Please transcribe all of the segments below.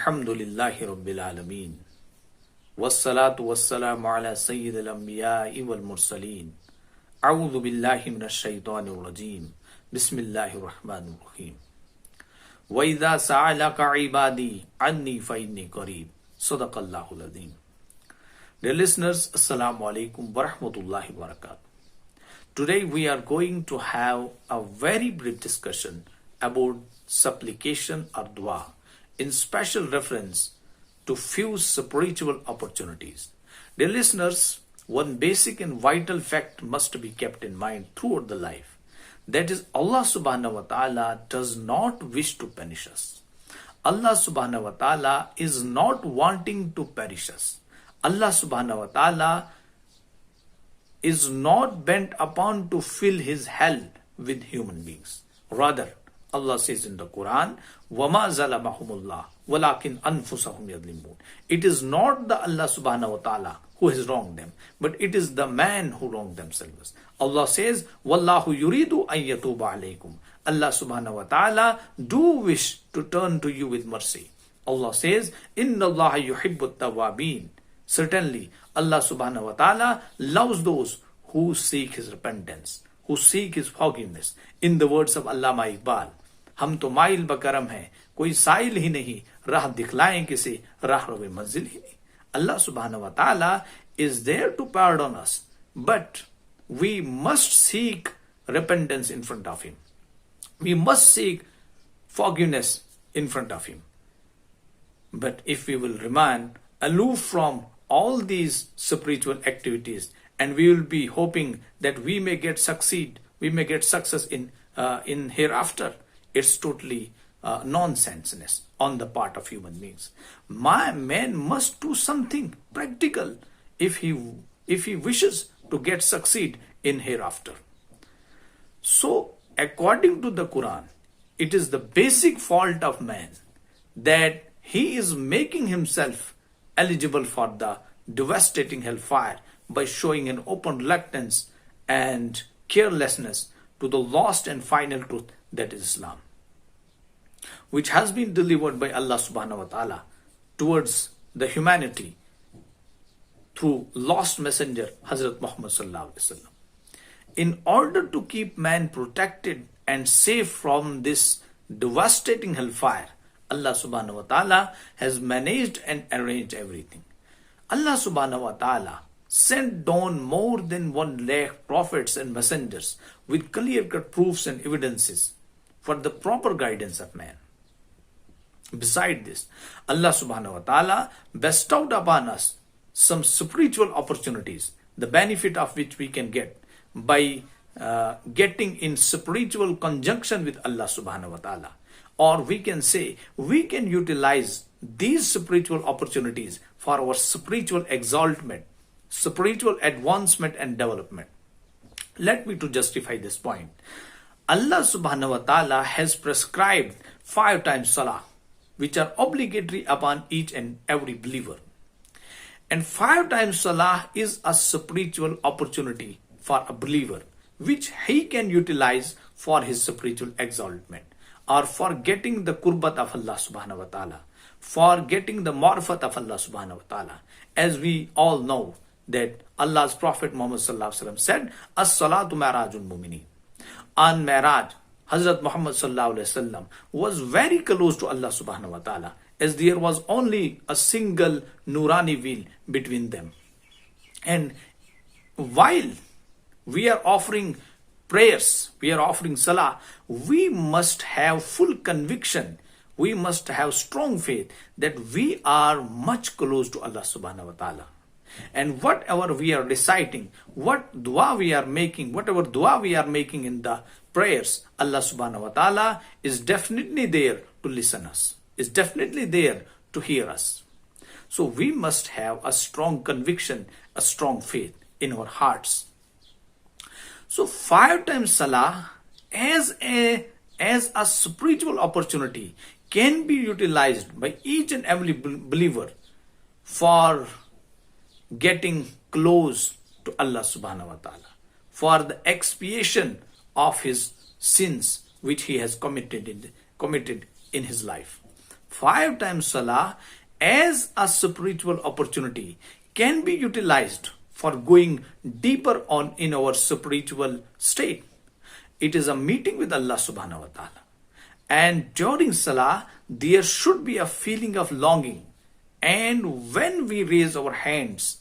Alhamdulillahi Rabbil Alameen. Wassalatu wassalamu ala Sayyid al-Anbiya'i wal Mursaleen. A'udhu billahi minash shaitanir rajeem. Bismillahir Rahmanir Rahim. Wa idha sa'alaka ibadi anni fa inni qareeb. Sadaqallahul Azim. Dear listeners, Assalamu alaikum wa rahmatullahi wa barakatuh. Today we are going to have a very brief discussion about supplication or dua in special reference to few spiritual opportunities. Dear listeners, one basic and vital fact must be kept in mind throughout the life. That is, Allah subhanahu wa ta'ala does not wish to punish us. Allah subhanahu wa ta'ala is not wanting to perish us. Allah subhanahu wa ta'ala is not bent upon to fill his hell with human beings. Rather, Allah says in the Quran, وَمَا ظَلَمَهُمُ اللَّهُ وَلَكِنْ أَنفُسَهُمْ يَظْلِمُونَ. It is not the Allah subhanahu wa ta'ala who has wronged them, but it is the man who wronged themselves. Allah says, وَاللَّهُ يُرِيدُ أَن يَتُوبَ عَلَيْكُمْ. Allah subhanahu wa ta'ala do wish to turn to you with mercy. Allah says, إِنَّ اللَّهَ يُحِبُّ التَّوَّابِينَ. Certainly, Allah subhanahu wa ta'ala loves those who seek his repentance, who seek his forgiveness. In the words of Allama Iqbal, हम तो mile buckram हैं, कोई साइल ही नहीं, राह दिखलाएं किसे, राह रोवे मंजिल ही नहीं. Allah subhanahu wa ta'ala is there to pardon us, but we must seek repentance in front of him. We must seek forgiveness in front of him. But if we will remain aloof from all these spiritual activities, and we will be hoping that we may get success in hereafter, it's totally nonsense on the part of human beings. Man must do something practical if he wishes to succeed in hereafter. So, according to the Quran, it is the basic fault of man that he is making himself eligible for the devastating hellfire by showing an open reluctance and carelessness to the lost and final truth, that is Islam, which has been delivered by Allah subhanahu wa ta'ala towards the humanity through lost messenger Hazrat Muhammad sallallahu alaihi wasallam. In order to keep man protected and safe from this devastating hellfire, Allah subhanahu wa ta'ala has managed and arranged everything. Allah subhanahu wa ta'ala sent down more than 1 lakh prophets and messengers with clear-cut proofs and evidences for the proper guidance of man. Beside this, Allah subhanahu wa ta'ala bestowed upon us some spiritual opportunities, the benefit of which we can get by getting in spiritual conjunction with Allah subhanahu wa ta'ala. Or we can say, we can utilize these spiritual opportunities for our spiritual exaltment, spiritual advancement and development. Let me to justify this point. Allah subhanahu wa ta'ala has prescribed 5 times salah, which are obligatory upon each and every believer. And 5 times salah is a spiritual opportunity for a believer, which he can utilize for his spiritual exaltment, or for getting the qurbat of Allah subhanahu wa ta'ala, for getting the marifat of Allah subhanahu wa ta'ala. As we all know that Allah's Prophet Muhammad sallallahu alaihi wasallam said, As-salatu ma'rajul mu'minin. On Mi'raj, Hazrat Muhammad sallallahu alaihi wasallam was very close to Allah subhanahu wa ta'ala, as there was only a single Nurani wheel between them. And while we are offering prayers, we are offering salah, we must have full conviction, we must have strong faith that we are much close to Allah subhanahu wa ta'ala. And whatever we are reciting, what dua we are making, whatever dua we are making in the prayers, Allah subhanahu wa ta'ala is definitely there to listen us, is definitely there to hear us. So we must have a strong conviction, a strong faith in our hearts. So 5 times salah as a spiritual opportunity can be utilized by each and every believer for getting close to Allah subhanahu wa ta'ala, for the expiation of his sins which he has committed in his life. 5 times salah as a spiritual opportunity can be utilized for going deeper on in our spiritual state. It is a meeting with Allah subhanahu wa ta'ala. And during salah, there should be a feeling of longing. And when we raise our hands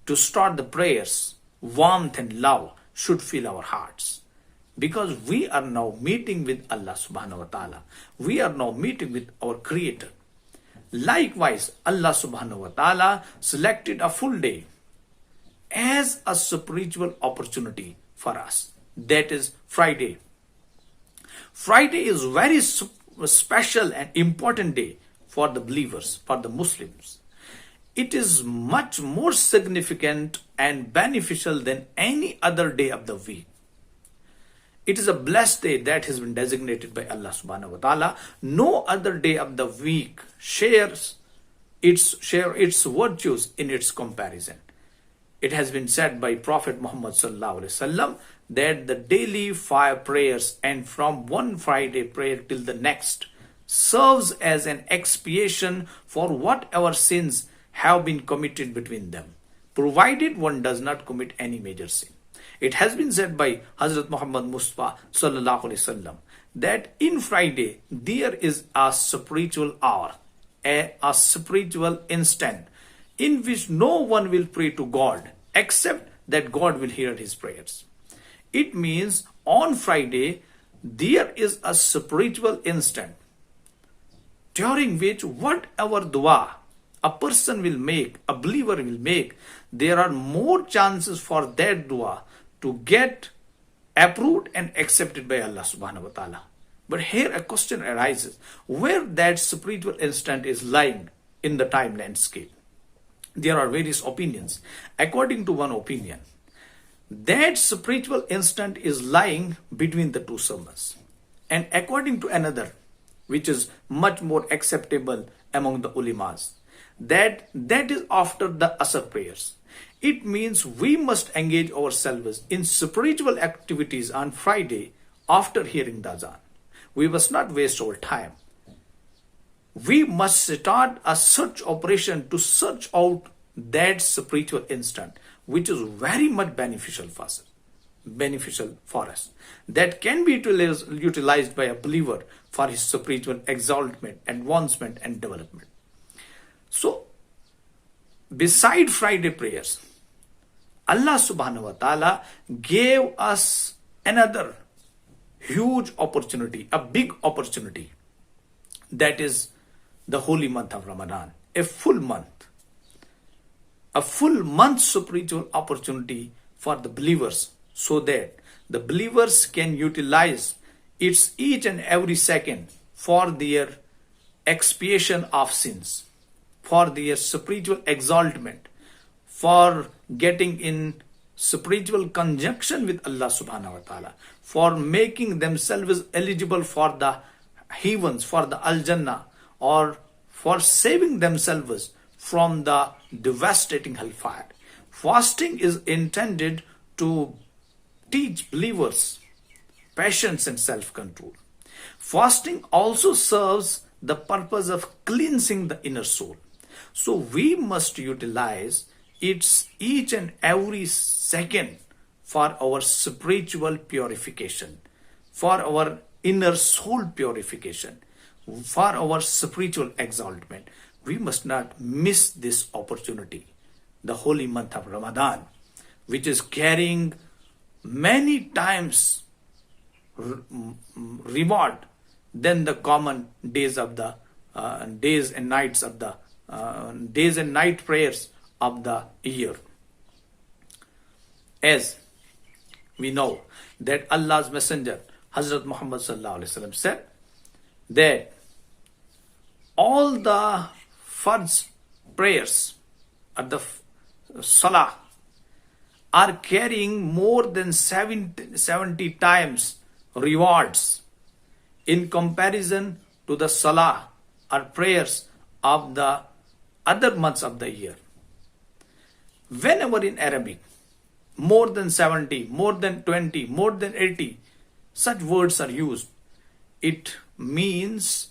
to start the prayers, warmth and love should fill our hearts. Because we are now meeting with Allah subhanahu wa ta'ala. We are now meeting with our Creator. Likewise, Allah subhanahu wa ta'ala selected a full day as a spiritual opportunity for us. That is Friday. Friday is very special and important day for the believers, for the Muslims. It is much more significant and beneficial than any other day of the week. It is a blessed day that has been designated by Allah subhanahu wa ta'ala. No other day of the week shares its virtues in its comparison. It has been said by Prophet Muhammad sallallahu alaihi wasallam that the daily 5 prayers and from one Friday prayer till the next serves as an expiation for whatever sins have been committed between them, provided one does not commit any major sin. It has been said by Hazrat Muhammad Mustafa sallallahu alaihi wasallam that in Friday there is a spiritual hour, a spiritual instant in which no one will pray to God except that God will hear his prayers. It means on Friday there is a spiritual instant during which whatever dua a person will make, a believer will make, there are more chances for that dua to get approved and accepted by Allah subhanahu wa ta'ala. But here a question arises, where that spiritual instant is lying in the time landscape. There are various opinions. According to one opinion, that spiritual instant is lying between the two sermons. And according to another, which is much more acceptable among the ulemas, that is after the Asr prayers. It means we must engage ourselves in spiritual activities on Friday after hearing the azan. We must not waste our time. We must start a search operation to search out that spiritual instant, which is very much beneficial for us. That can be utilized by a believer for his spiritual exaltment, advancement and development. So, beside Friday prayers, Allah subhanahu wa ta'ala gave us another huge opportunity, a big opportunity. That is the holy month of Ramadan, a full month spiritual opportunity for the believers, so that the believers can utilize its each and every second for their expiation of sins, for their spiritual exaltment, for getting in spiritual conjunction with Allah subhanahu wa ta'ala, for making themselves eligible for the heavens, for the Al-Jannah, or for saving themselves from the devastating hellfire. Fasting is intended to teach believers patience and self-control. Fasting also serves the purpose of cleansing the inner soul. So we must utilize its each and every second for our spiritual purification, for our inner soul purification, for our spiritual exaltment. We must not miss this opportunity, the holy month of Ramadan, which is carrying many times reward than the common days of the days and night prayers of the year. As we know that Allah's Messenger Hazrat Muhammad sallallahu alaihi wasallam said that all the Fard's prayers at the Salah are carrying more than 70 times rewards in comparison to the Salah or prayers of the other months of the year. Whenever in Arabic, more than 70, more than 20, more than 80, such words are used, it means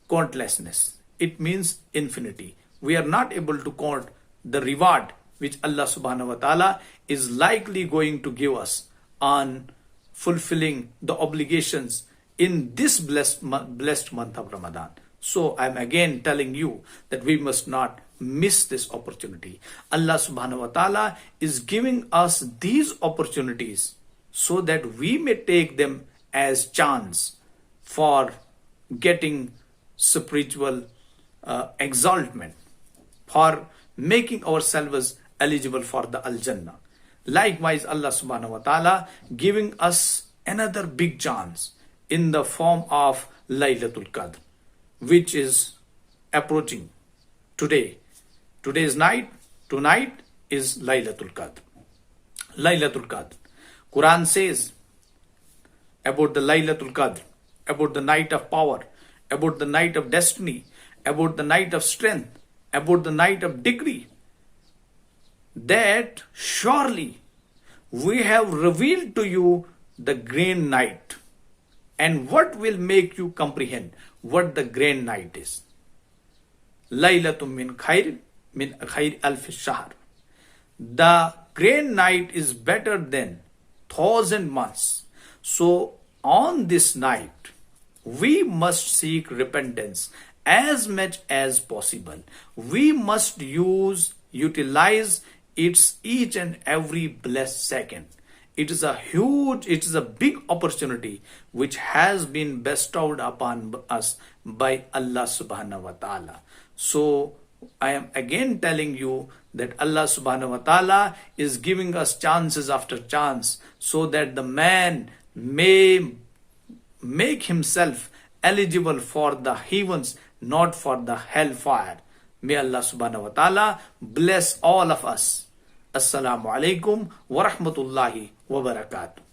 countlessness. it means infinity. We are not able to count the reward which Allah subhanahu wa ta'ala is likely going to give us on fulfilling the obligations in this blessed month of Ramadan. So I'm again telling you that we must not miss this opportunity. Allah subhanahu wa ta'ala is giving us these opportunities so that we may take them as chance for getting spiritual exaltment, for making ourselves eligible for the Al-Jannah. Likewise, Allah subhanahu wa ta'ala giving us another big chance in the form of Laylatul Qadr, which is approaching today. Today's night, tonight is Laylatul Qadr. Laylatul Qadr. Quran says about the Laylatul Qadr, about the night of power, about the night of destiny, about the night of strength, about the night of degree, that surely we have revealed to you the great night. And what will make you comprehend what the great night is? Laylatum min khair alf shahr. The great night is better than 1,000 months. So on this night, we must seek repentance as much as possible. We must utilize its each and every blessed second. It is a big opportunity which has been bestowed upon us by Allah subhanahu wa ta'ala. So I am again telling you that Allah subhanahu wa ta'ala is giving us chances after chance so that the man may make himself eligible for the heavens, not for the hellfire. May Allah subhanahu wa ta'ala bless all of us. Assalamu alaikum wa rahmatullahi wa barakatuh.